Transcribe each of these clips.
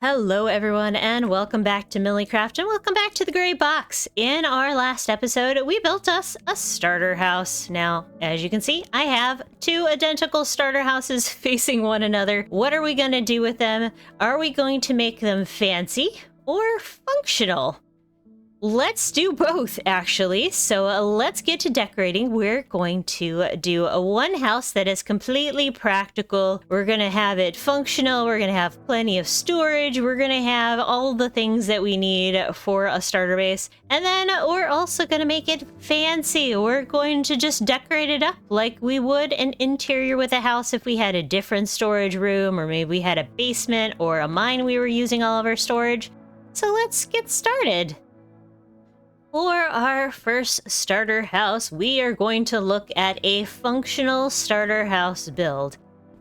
Hello everyone and welcome back to Millicraft and welcome back to the Gray Box. In our last episode, we built us a starter house. Now, as you can see, I have two identical starter houses facing one another. What are we going to do with them? Are we going to make them fancy or functional? Let's do both, actually. So let's get to decorating. We're going to do one house that is completely practical. We're going to have it functional. We're going to have plenty of storage. We're going to have all the things that we need for a starter base. And then we're also going to make it fancy. We're going to just decorate it up like we would an interior with a house if we had a different storage room, or maybe we had a basement or a mine we were using all of our storage. So let's get started. For our first starter house, we are going to look at a functional starter house build.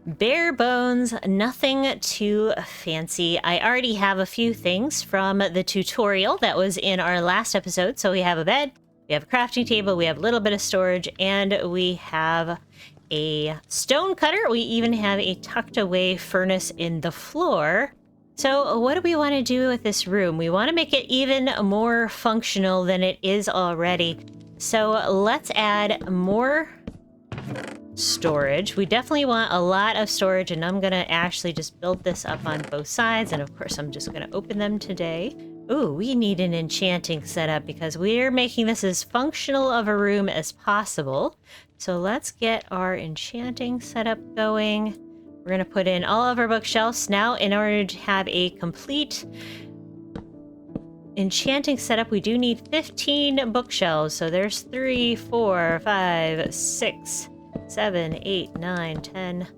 Bare bones, nothing too fancy. I already have a few things from the tutorial that was in our last episode. So we have a bed, we have a crafting table, we have a little bit of storage, and we have a stone cutter. We even have a tucked away furnace in the floor. So what do we want to do with this room? We want to make it even more functional than it is already. So let's add more storage. We definitely want a lot of storage, and I'm going to actually just build this up on both sides. And of course, I'm just going to open them today. Ooh, we need an enchanting setup because we're making this as functional of a room as possible. So let's get our enchanting setup going. We're going to put in all of our bookshelves. Now, in order to have a complete enchanting setup, we do need 15 bookshelves. So there's 3, 4, 5, 6, 7, 8, 9, 10,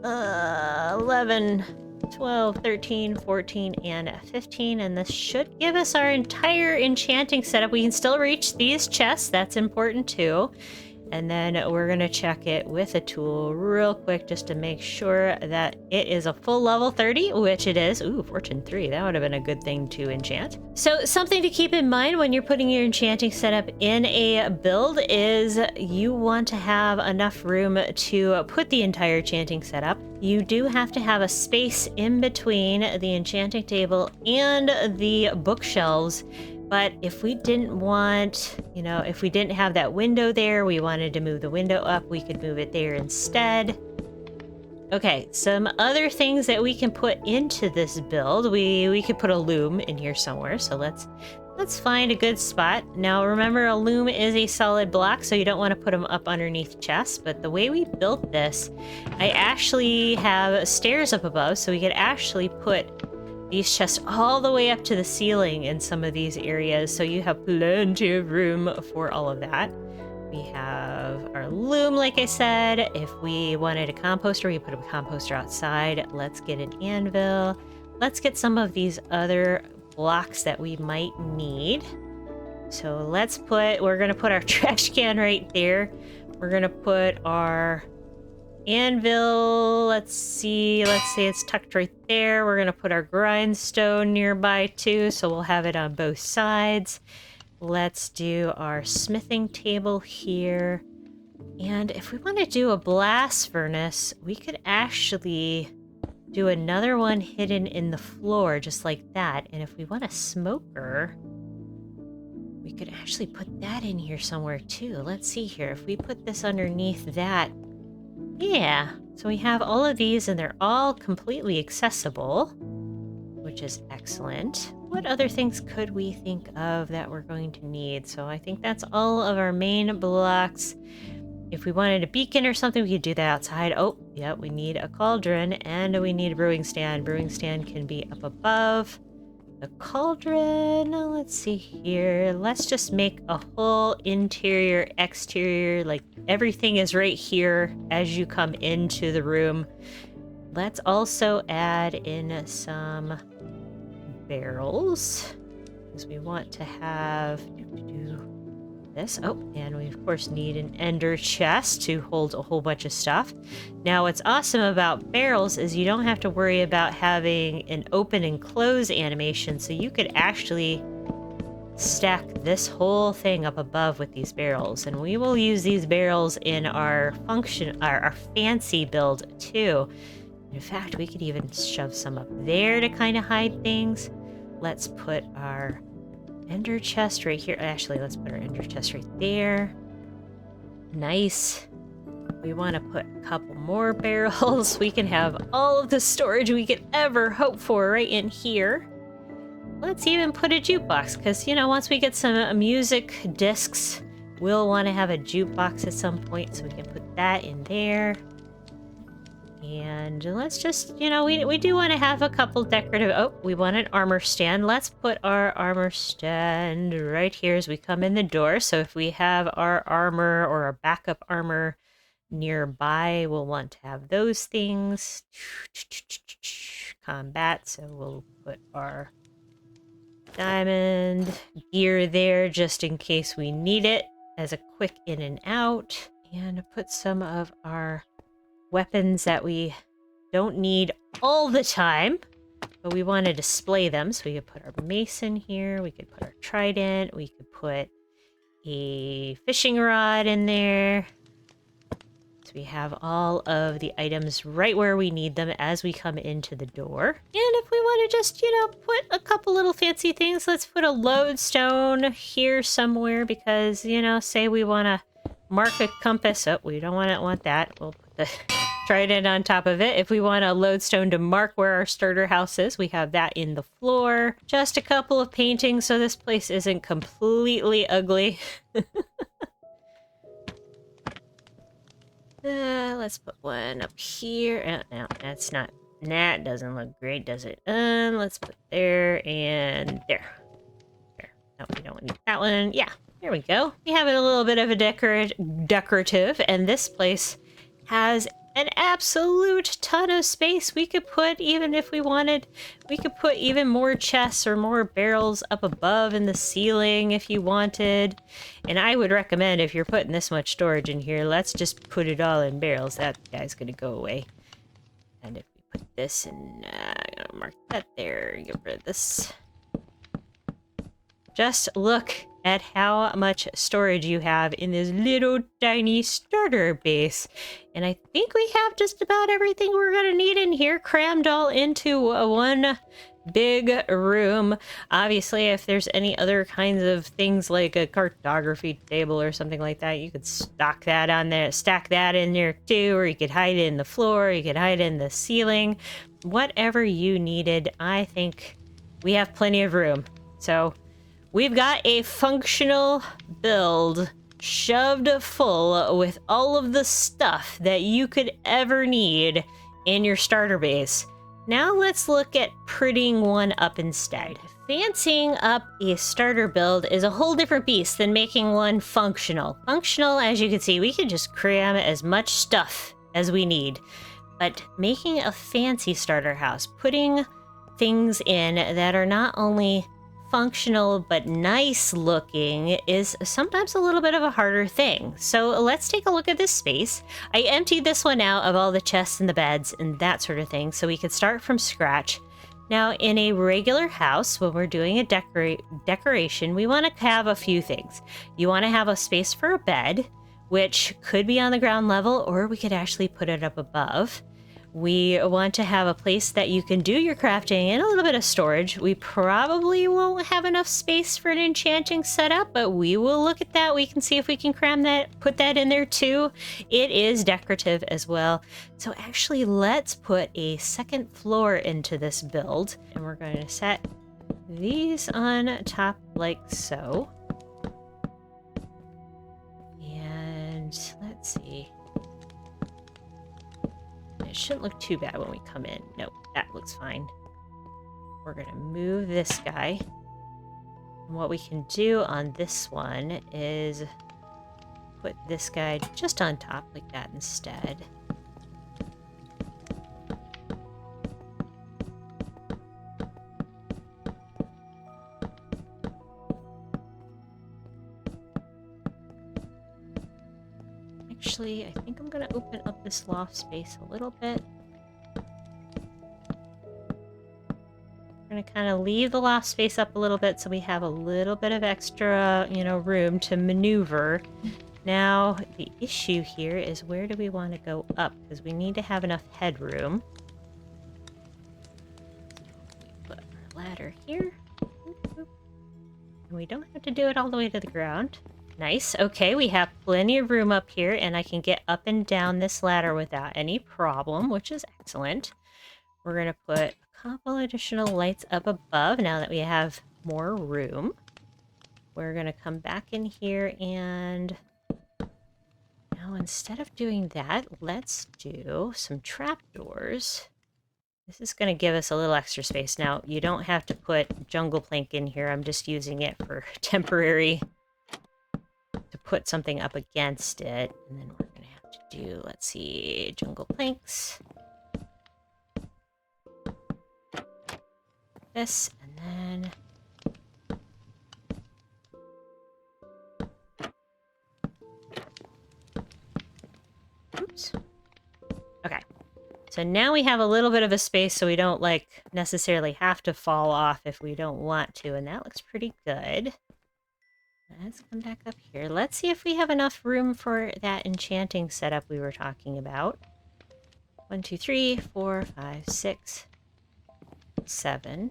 11, 12, 13, 14, and 15. And this should give us our entire enchanting setup. We can still reach these chests. That's important too. And then we're going to check it with a tool real quick just to make sure that it is a full level 30, which it is. Ooh, Fortune 3. That would have been a good thing to enchant. So something to keep in mind when you're putting your enchanting setup in a build is you want to have enough room to put the entire enchanting setup. You do have to have a space in between the enchanting table and the bookshelves. But if we didn't want, if we didn't have that window there, we wanted to move the window up, we could move it there instead. Okay, some other things that we can put into this build. We could put a loom in here somewhere. So let's find a good spot. Now remember, a loom is a solid block, so you don't want to put them up underneath chests. But the way we built this, I actually have stairs up above, so we could actually put these chests all the way up to the ceiling in some of these areas, so you have plenty of room for all of that. We have our loom, like I said. If we wanted a composter, we put a composter outside. Let's get an anvil. Let's get some of these other blocks that we might need. So we're gonna put our trash can right there. We're gonna put our anvil, let's say it's tucked right there. We're gonna put our grindstone nearby too, so we'll have it on both sides. Let's do our smithing table here. And if we want to do a blast furnace, we could actually do another one hidden in the floor just like that. And if we want a smoker, we could actually put that in here somewhere too. Let's see here. If we put this underneath that, yeah, so we have all of these and they're all completely accessible, which is excellent. What other things could we think of that we're going to need? So I think that's all of our main blocks. If we wanted a beacon or something, we could do that outside. Oh, yeah, we need a cauldron and we need a brewing stand. Brewing stand can be up above the cauldron. Let's see here. Let's just make a whole interior, exterior, like everything is right here as you come into the room. Let's also add in some barrels because we want to have this. Oh, and we of course need an ender chest to hold a whole bunch of stuff. Now what's awesome about barrels is you don't have to worry about having an open and close animation, so you could actually stack this whole thing up above with these barrels, and we will use these barrels in our fancy build too. In fact, we could even shove some up there to kind of hide things. Let's put our ender chest right here. Actually, let's put our ender chest right there. Nice. We want to put a couple more barrels. We can have all of the storage we could ever hope for right in here. Let's even put a jukebox, because, you know, once we get some music discs, we'll want to have a jukebox at some point, so we can put that in there. And let's just, you know, we do want to have a couple decorative... Oh, we want an armor stand. Let's put our armor stand right here as we come in the door. So if we have our armor or our backup armor nearby, we'll want to have those things. Combat, so we'll put our diamond gear there just in case we need it as a quick in and out. And put some of our weapons that we don't need all the time, but we want to display them. So we could put our mace in here, we could put our trident, we could put a fishing rod in there. So we have all of the items right where we need them as we come into the door. And if we want to just, you know, put a couple little fancy things, let's put a lodestone here somewhere, because, you know, say we want to mark a compass. Oh, we don't want that. We'll put the trident on top of it. If we want a lodestone to mark where our starter house is, we have that in the floor. Just a couple of paintings so this place isn't completely ugly. Let's put one up here. No, that's not... That doesn't look great, does it? Let's put there and there. There. No, we don't need that one. Yeah, there we go. We have it a little bit of a decorative, and this place has an absolute ton of space. We could put, even if we wanted, we could put even more chests or more barrels up above in the ceiling if you wanted. And I would recommend, if you're putting this much storage in here, let's just put it all in barrels. That guy's gonna go away. And if we put this in, I'm gonna mark that there, get rid of this. Just look at how much storage you have in this little tiny starter base. And I think we have just about everything we're going to need in here crammed all into one big room. Obviously, if there's any other kinds of things like a cartography table or something like that, you could stack that in there too, or you could hide it in the floor, you could hide it in the ceiling. Whatever you needed, I think we have plenty of room. So we've got a functional build shoved full with all of the stuff that you could ever need in your starter base. Now let's look at prettying one up instead. Fancying up a starter build is a whole different beast than making one functional. Functional, as you can see, we can just cram as much stuff as we need. But making a fancy starter house, putting things in that are not only functional but nice looking, is sometimes a little bit of a harder thing. So let's take a look at this space. I emptied this one out of all the chests and the beds and that sort of thing, so we could start from scratch. Now, in a regular house, when we're doing a decoration, we want to have a few things. You want to have a space for a bed, which could be on the ground level, or we could actually put it up above. We want to have a place that you can do your crafting and a little bit of storage. We probably won't have enough space for an enchanting setup, but we will look at that. We can see if we can cram that, put that in there too. It is decorative as well. So actually, let's put a second floor into this build. And we're going to set these on top like so. And let's see. It shouldn't look too bad when we come in. Nope, that looks fine. We're gonna move this guy. And what we can do on this one is put this guy just on top like that instead. Actually, I think I'm going to open up this loft space a little bit. We're going to kind of leave the loft space up a little bit so we have a little bit of extra, room to maneuver. Now, the issue here is, where do we want to go up? Because we need to have enough headroom. ladder here. And we don't have to do it all the way to the ground. Nice. Okay, we have plenty of room up here, and I can get up and down this ladder without any problem, which is excellent. We're going to put a couple additional lights up above now that we have more room. We're going to come back in here, and now instead of doing that, let's do some trapdoors. This is going to give us a little extra space. Now, you don't have to put jungle plank in here. I'm just using it for temporary to put something up against it. And then we're going to have to do, let's see, jungle planks. This, and then... Oops. Okay. So now we have a little bit of a space so we don't, like, necessarily have to fall off if we don't want to. And that looks pretty good. Let's come back up here. Let's see if we have enough room for that enchanting setup we were talking about. 1, 2, 3, 4, 5, 6, 7,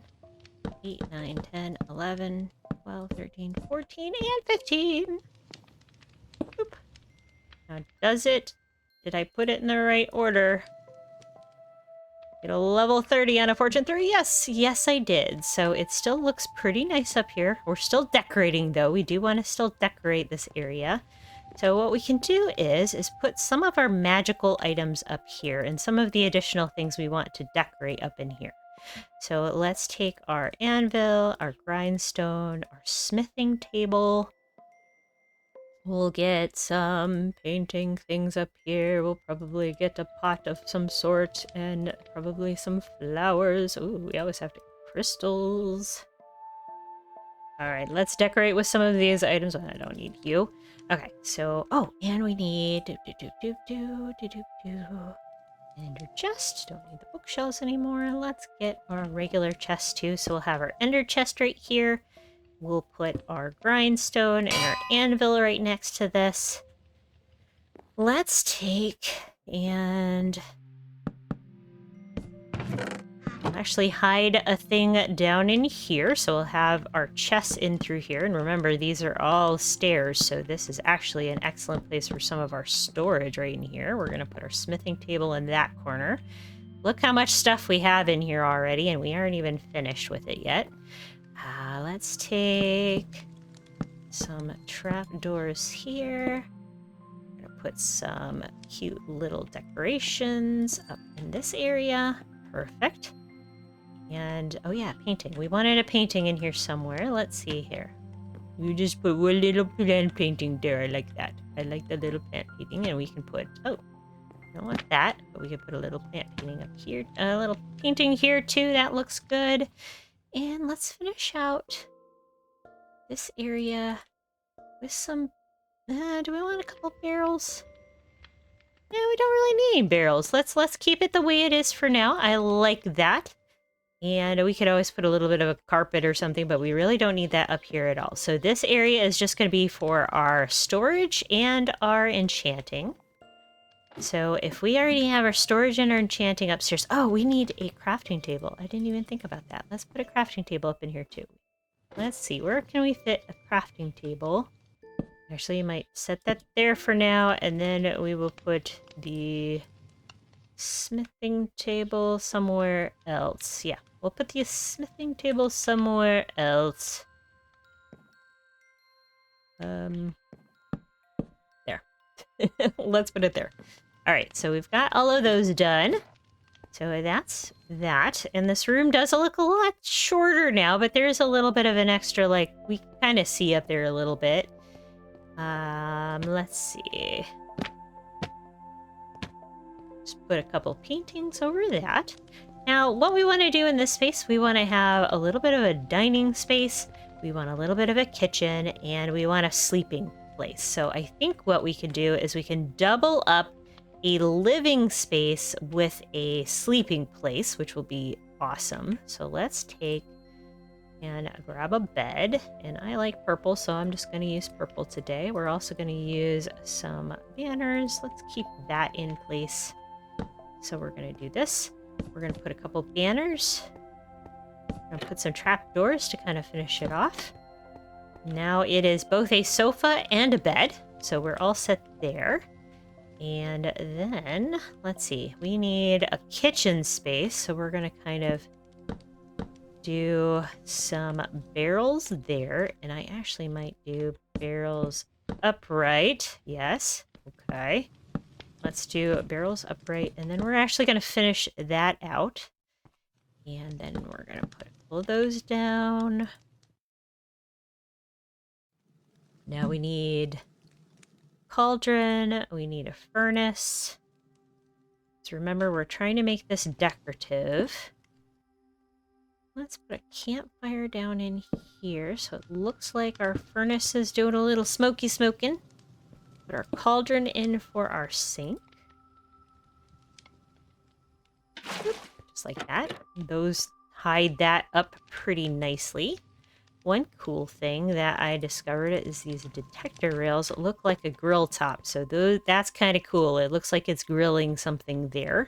8, 9, 10, 11, 12, 13, 14, and 15. Boop. Now, does it? Did I put it in the right order? Get a level 30 on a fortune 3. Yes, yes I did. So it still looks pretty nice up here. We're still decorating though. We do want to still decorate this area. So what we can do is put some of our magical items up here and some of the additional things we want to decorate up in here. So let's take our anvil, our grindstone, our smithing table. We'll get some painting things up here. We'll probably get a pot of some sort and probably some flowers. Ooh, we always have to get crystals. All right, let's decorate with some of these items. I don't need you. Okay, so, oh, and we need ender chest. Don't need the bookshelves anymore. Let's get our regular chest too. So we'll have our ender chest right here. We'll put our grindstone and our anvil right next to this. Let's take and actually hide a thing down in here. So we'll have our chests in through here. And remember, these are all stairs. So this is actually an excellent place for some of our storage right in here. We're going to put our smithing table in that corner. Look how much stuff we have in here already, and we aren't even finished with it yet. Let's take some trapdoors here. I'm gonna put some cute little decorations up in this area. Perfect. And, oh yeah, painting. We wanted a painting in here somewhere. Let's see here. You just put one little plant painting there. I like that. I like the little plant painting. And we can put, oh, I don't want that, but we can put a little plant painting up here. A little painting here too. That looks good. And let's finish out this area with some... do we want a couple barrels? No, we don't really need any barrels. Let's keep it the way it is for now. I like that. And we could always put a little bit of a carpet or something, but we really don't need that up here at all. So this area is just going to be for our storage and our enchanting. So if we already have our storage and our enchanting upstairs... Oh, we need a crafting table. I didn't even think about that. Let's put a crafting table up in here too. Let's see, where can we fit a crafting table? Actually, you might set that there for now, and then we will put the smithing table somewhere else. Yeah, we'll put the smithing table somewhere else. There. Let's put it there. All right, so we've got all of those done. So that's that. And this room does look a lot shorter now, but there's a little bit of an extra, like, we kind of see up there a little bit. Let's see. Just put a couple paintings over that. Now, what we want to do in this space, we want to have a little bit of a dining space. We want a little bit of a kitchen, and we want a sleeping place. So I think what we can do is we can double up a living space with a sleeping place, which will be awesome. So let's take and grab a bed, and I like purple, so I'm just going to use purple today. We're also going to use some banners. Let's keep that in place. So we're going to do this. We're going to put a couple banners I'm gonna put some trap doors to kind of finish it off. Now it is both a sofa and a bed, so we're all set there. And then, let's see, we need a kitchen space, so we're gonna kind of do some barrels there, and I actually might do barrels upright. Yes, okay. Let's do barrels upright, and then we're actually gonna finish that out. And then we're gonna put all of those down. Now we need cauldron, we need a furnace. So remember, we're trying to make this decorative. Let's put a campfire down in here so it looks like our furnace is doing a little smoky smoking. Put our cauldron in for our sink. Just like that. Those hide that up pretty nicely. One cool thing that I discovered is these detector rails look like a grill top. So that's kind of cool. It looks like it's grilling something there.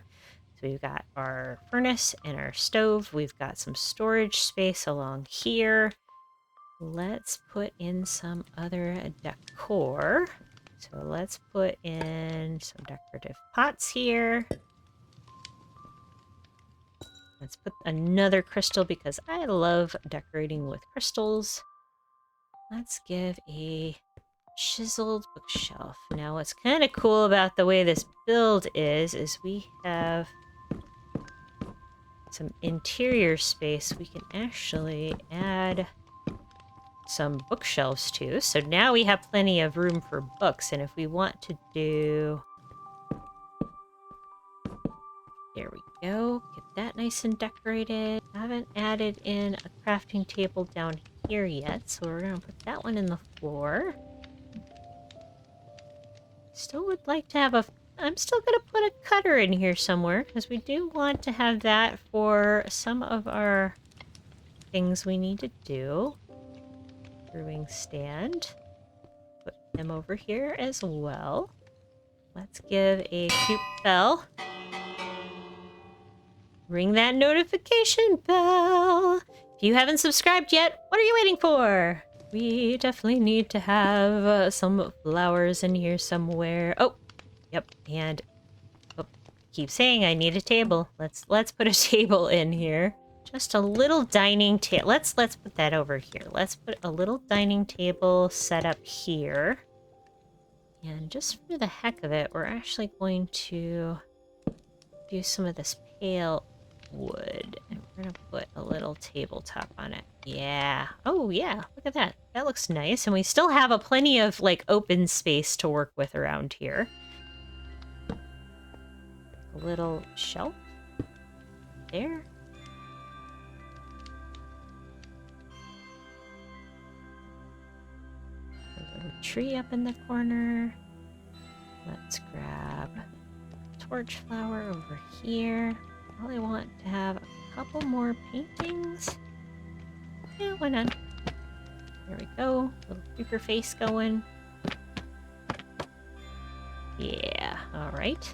So we've got our furnace and our stove. We've got some storage space along here. Let's put in some other decor. So let's put in some decorative pots here. Let's put another crystal because I love decorating with crystals. Let's give a chiseled bookshelf. Now what's kind of cool about the way this build is we have some interior space. We can actually add some bookshelves too. So now we have plenty of room for books. And if we want to do... There we go. Get that nice and decorated. I haven't added in a crafting table down here yet, so we're going to put that one in the floor. Still would like to have a... I'm still going to put a cutter in here somewhere, because we do want to have that for some of our things we need to do. Brewing stand. Put them over here as well. Let's give a cute bell. Ring that notification bell. If you haven't subscribed yet, what are you waiting for? We definitely need to have some flowers in here somewhere. Oh, yep, and keep saying I need a table. Let's put a table in here. Just a little dining table. Let's put that over here. Let's put a little dining table set up here. And just for the heck of it, we're actually going to do some of this pale wood, and we're gonna put a little tabletop on it. Yeah. Oh yeah, look at that. That looks nice, and we still have a plenty of like open space to work with around here. A little shelf there. A little tree up in the corner. Let's grab a torch flower over here. Probably want to have a couple more paintings. Yeah, why not? There we go. Little creeper face going. Yeah, alright.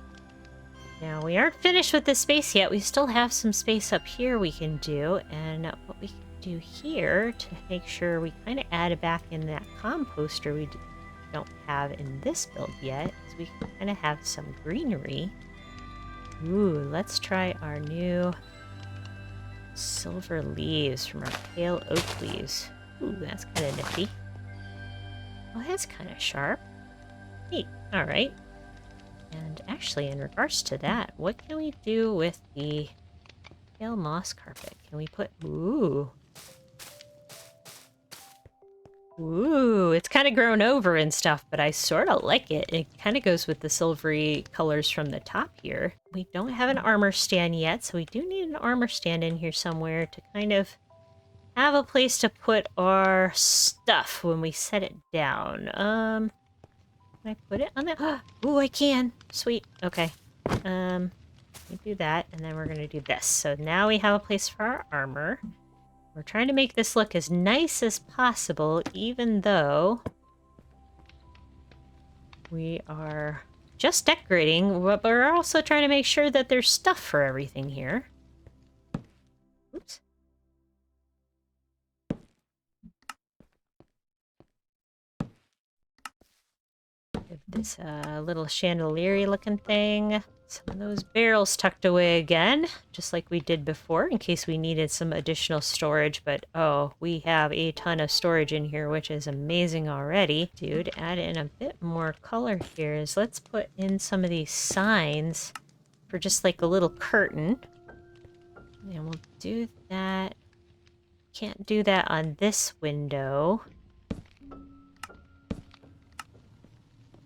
Now, we aren't finished with this space yet. We still have some space up here we can do. And what we can do here to make sure we kind of add it back in that composter we don't have in this build yet is we can kind of have some greenery. Ooh, let's try our new silver leaves from our pale oak leaves. Ooh, that's kind of nifty. Oh, that's kind of sharp. Neat. All right. And actually, in regards to that, what can we do with the pale moss carpet? Can we put... Ooh. Ooh, it's kind of grown over and stuff, but I sort of like it. It kind of goes with the silvery colors from the top here. We don't have an armor stand yet, so we do need an armor stand in here somewhere to kind of have a place to put our stuff when we set it down. Can I put it on that? Ooh, I can. Sweet. Okay. Let me do that, and then we're going to do this. So now we have a place for our armor. We're trying to make this look as nice as possible, even though we are just decorating, but we're also trying to make sure that there's stuff for everything here. Oops. Give this little chandelier looking thing. Some of those barrels tucked away again, just like we did before, in case we needed some additional storage. But oh, we have a ton of storage in here, which is amazing already. Dude, add in a bit more color here. Is let's put in some of these signs for just like a little curtain. And we'll do that. Can't do that on this window.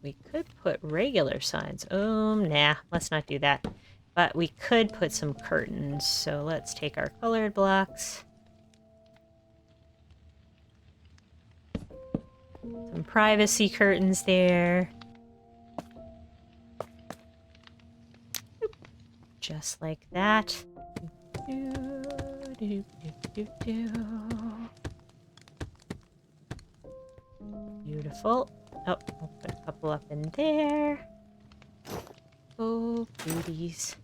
We could put regular signs. Nah, let's not do that. But we could put some curtains. So let's take our colored blocks. Some privacy curtains there. Just like that. Beautiful. Oh, I'll put a couple up in there. Oh, beauties.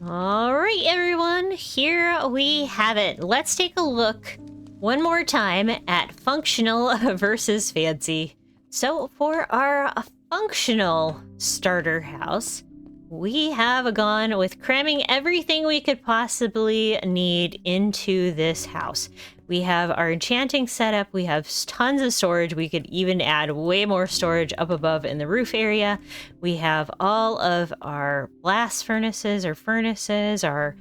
All right, everyone, here we have it. Let's take a look one more time at functional versus fancy. So for our functional starter house, we have gone with cramming everything we could possibly need into this house. We have our enchanting setup. We have tons of storage. We could even add way more storage up above in the roof area. We have all of our blast furnaces, our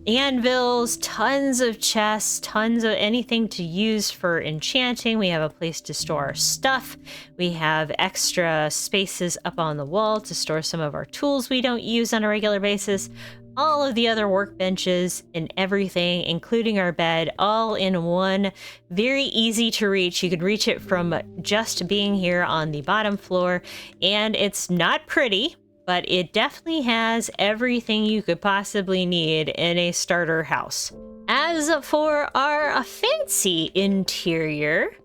anvils, tons of chests, tons of anything to use for enchanting. We have a place to store our stuff. We have extra spaces up on the wall to store some of our tools we don't use on a regular basis. All of the other workbenches and everything, including our bed, all in one. Very easy to reach. You can reach it from just being here on the bottom floor, and it's not pretty, but it definitely has everything you could possibly need in a starter house. As for our fancy interior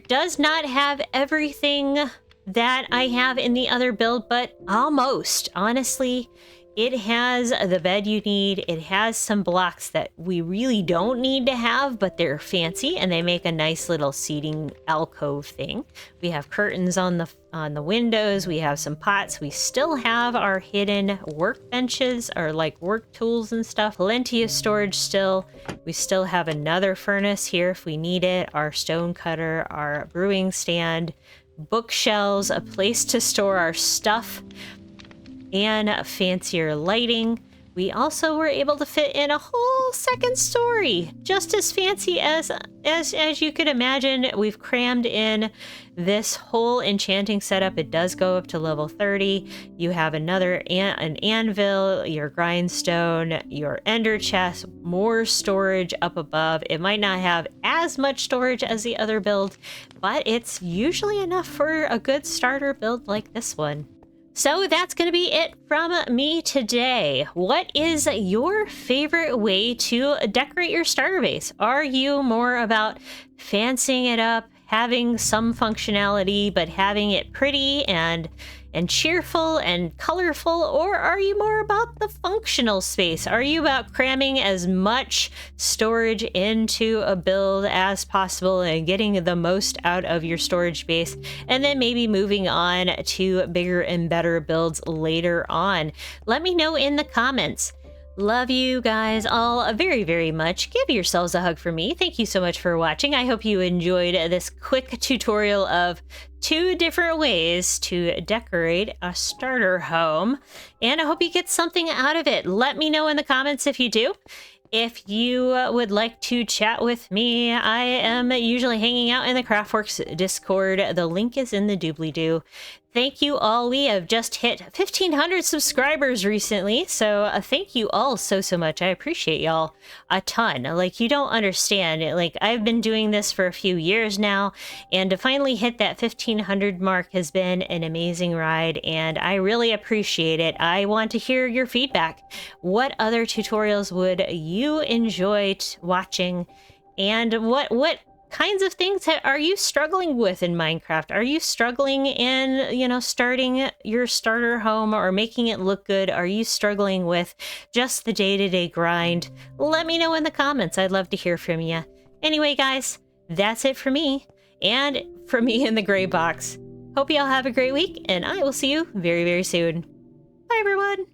does not have everything that I have in the other build, but almost. Honestly, it has the bed you need. It has some blocks that we really don't need to have, but they're fancy and they make a nice little seating alcove thing. We have curtains on the windows. We have some pots. We still have our hidden workbenches, or like work tools and stuff. Plenty of storage still. We still have another furnace here if we need it. Our stone cutter, our brewing stand, bookshelves, a place to store our stuff, and fancier lighting. We also were able to fit in a whole second story, just as fancy as you could imagine. We've crammed in this whole enchanting setup. It does go up to level 30. You have an anvil, your grindstone, your ender chest, more storage up above. It might not have as much storage as the other build, but it's usually enough for a good starter build like this one. So that's going to be it from me today. What is your favorite way to decorate your starter base? Are you more about fancying it up, having some functionality, but having it pretty and cheerful and colorful? Or are you more about the functional space? Are you about cramming as much storage into a build as possible and getting the most out of your storage space, and then maybe moving on to bigger and better builds later on? Let me know in the comments. Love you guys all very, very much. Give yourselves a hug for me. Thank you so much for watching. I hope you enjoyed this quick tutorial of 2 different ways to decorate a starter home, and I hope you get something out of it. Let me know in the comments if you do. If you would like to chat with me, I am usually hanging out in the Craftworks Discord. The link is in the doobly-doo. Thank you all. We have just hit 1,500 subscribers recently, so thank you all so much. I appreciate y'all a ton. Like, you don't understand. Like, I've been doing this for a few years now, and to finally hit that 1,500 mark has been an amazing ride, and I really appreciate it. I want to hear your feedback. What other tutorials would you enjoy watching? And what kinds of things are you struggling with in Minecraft? Are you struggling in, you know, starting your starter home or making it look good? Are you struggling with just the day-to-day grind? Let me know in the comments. I'd love to hear from you. Anyway, guys, that's it for me and for me in the gray box. Hope you all have a great week, and I will see you very, very soon. Bye, everyone.